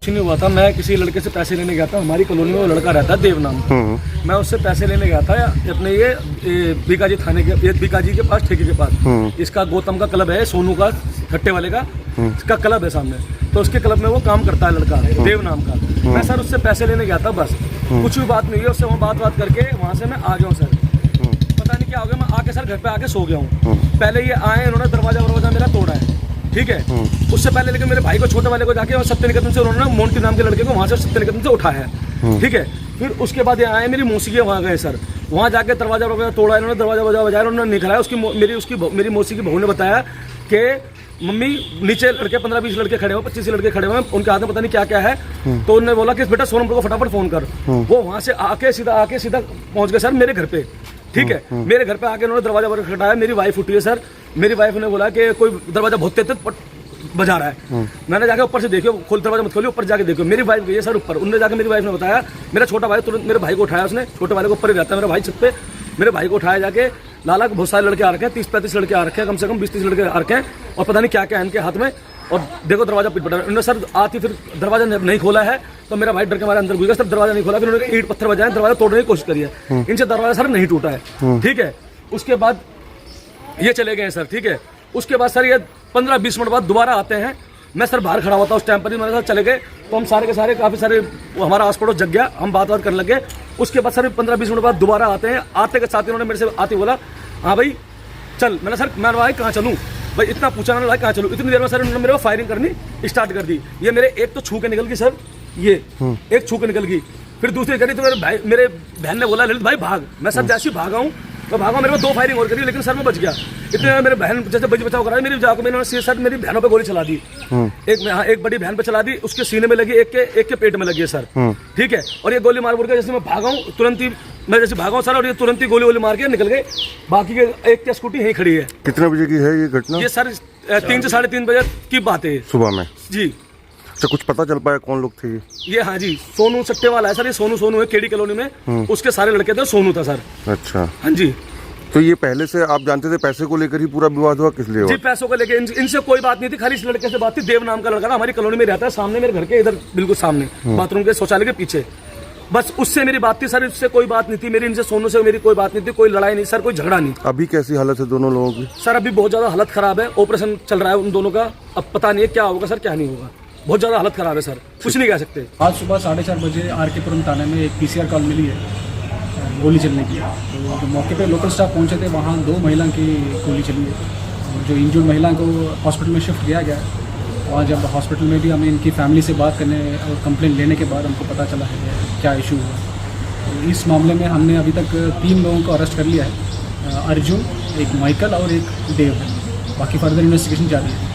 कुछ नहीं हुआ था। मैं किसी लड़के से पैसे लेने गया था, हमारी कॉलोनी में वो लड़का रहता है देव नाम। मैं उससे पैसे लेने गया था अपने ये बीकाजी थाने के, बीकाजी के पास, ठेके के पास। इसका गौतम का क्लब है, सोनू का ठट्टे वाले का इसका क्लब है सामने। तो उसके क्लब में वो काम करता है लड़का देव नाम का। मैं सर उससे पैसे लेने गया था, बस कुछ भी बात नहीं हुई। उससे वहाँ बात करके वहाँ से मैं आ गया हूँ सर। पता नहीं क्या हो गया, मैं आके सर घर पे आके सो गया हूँ। पहले ये आए, इन्होंने दरवाजा मेरा तोड़ा है, ठीक है। उससे पहले लेकिन मेरे भाई को, छोटे वाले को जाके सत्यनिकेतन से उन्होंने मोन्टी नाम के लड़के को वहाँ से सत्यनिकेतन से उठाया है, ठीक है। फिर उसके बाद ये आए, मेरी मौसी के वहाँ गए सर। वहाँ जाके दरवाजा तोड़ा इन्होंने, दरवाजा बजाया, उन्होंने नहीं खिलाया। उसकी मेरी मौसी की बहू ने बताया कि मम्मी नीचे लड़के 15-20 लड़के खड़े हुए, 25 लड़के खड़े हुए, उनके हाथ में पता नहीं क्या क्या है। तो उन्होंने बोला कि बेटा सोनमपुर को फटाफट फोन कर। वो वहाँ से आके सीधा पहुँच गए सर मेरे घर पे, ठीक है। मेरे घर पे आके उन्होंने दरवाजा खटखटाया। मेरी वाइफ उठी है सर। मेरी वाइफ ने बोला कि कोई दरवाजा बहुत तेज बजा रहा है। मैंने जाके ऊपर से देखियो, खोल दरवाजा मत खोलियो, ऊपर जाके देखो। मेरी वाइफ गई है सर ऊपर। उन्होंने जाके मेरी वाइफ ने बताया, मेरा छोटा भाई तुरंत मेरे भाई को उठाया उसने। छोटे वाले को ऊपर ही रहता है मेरा भाई, छत पे। मेरे भाई को उठाया जाके, लाला बहुत सारे लड़के आ रखे हैं, 30-35 लड़के आ रखे हैं, कम से कम 20-30 लड़के आ रखे हैं, और पता नहीं क्या क्या है इनके हाथ में। और देखो दरवाजा पिट पड़ा। उन्होंने सर आती, फिर दरवाजा नहीं खोला है, तो मेरा भाई डर के हमारे अंदर घुस गया सर। दरवाजा नहीं खोला, फिर उन्होंने ईंट पत्थर बजाए, दरवाजा तोड़ने की कोशिश करी है। इनसे दरवाजा सर नहीं टूटा है, ठीक है। उसके बाद ये चले गए सर, ठीक है। उसके बाद सर ये 15-20 मिनट बाद दोबारा आते हैं। मैं सर बाहर खड़ा हुआ था उस टाइम पर ही, मैंने सर चले गए। तो हम सारे के सारे काफ़ी सारे हमारा आस पड़ोस जग गया, हम बात करने लगे। उसके बाद सर 15-20 मिनट बाद दोबारा आते हैं। आते के साथ ही उन्होंने मेरे से आते बोला, हाँ भाई चल। मैंने सर, मैं भाई कहाँ चलूँ भाई, इतना पूछा मैंने, भाई कहाँ चलूँ। इतनी देर में सर उन्होंने मेरे को फायरिंग करनी स्टार्ट कर दी। ये मेरे एक तो छू के निकल गई सर, ये एक छू के निकल गई। फिर दूसरी करी तो मेरे बहन ने बोला ललित भाई भाग। मैं सर जैसे भागा हूँ, तो भागा, मेरे को 2 फायरिंग और करी, लेकिन सर मैं बच गया। इतने मेरे बहन जैसे बचाव करा, मेरी जाकर मैंने सर मेरी बहनों पे गोली चला दी। एक बड़ी बहन पे चला दी, उसके सीने में लगी, एक के पेट में लगी है सर, ठीक है। और ये गोली मार के जैसे मैं भागा हूँ, तुरंत ही मैं जैसे भागा हूँ सर, और ये तुरंत ही गोली मार के निकल गए। बाकी के एक की स्कूटी यहीं खड़ी है। कितने बजे की है ये घटना? ये सर 3 से 3:30 बजे की बात है, सुबह में जी। अच्छा, कुछ पता चल पाया कौन लोग थे ये? हाँ जी, सोनू सट्टे वाला है सर। ये सोनू है, केडी कॉलोनी में, उसके सारे लड़के थे, सोनू था सर। अच्छा, हाँ जी। तो ये पहले से आप जानते थे? पैसे को लेकर ही पूरा विवाद हुआ? किस लिए? जी, पैसों को लेकर इनसे कोई बात नहीं थी, खाली इस लड़के से बात थी। देव नाम का लड़का ना, हमारी कॉलोनी में रहता है, सामने मेरे घर के, इधर बिल्कुल सामने, बाथरूम के शौचालय के पीछे। बस उससे मेरी बात थी सर, इससे कोई बात नहीं थी मेरी। इनसे सोनू से मेरी कोई बात नहीं थी, कोई लड़ाई नहीं सर, कोई झगड़ा नहीं। अभी कैसी हालत है दोनों लोगों की? सर अभी बहुत ज्यादा हालत खराब है, ऑपरेशन चल रहा है उन दोनों का। अब पता नहीं है क्या होगा सर, क्या नहीं होगा। बहुत ज्यादा हालत खराब है सर, कुछ नहीं कह सकते। आज सुबह 4:30 बजे RK-पुरम थाने में एक PCR कॉल मिली है गोली चलने की। तो जो मौके पे लोकल स्टाफ पहुंचे थे, वहाँ 2 महिला की गोली चली है। और जो इंजर्ड महिला को हॉस्पिटल में शिफ्ट किया गया है। वहाँ जब हॉस्पिटल में भी हमें इनकी फैमिली से बात करने और कंप्लेंट लेने के बाद हमको पता चला है कि क्या इशू हुआ। तो इस मामले में हमने अभी तक 3 लोगों को अरेस्ट कर लिया है, अर्जुन, एक माइकल और एक देव है। बाकी फर्दर इन्वेस्टिगेशन जारी है।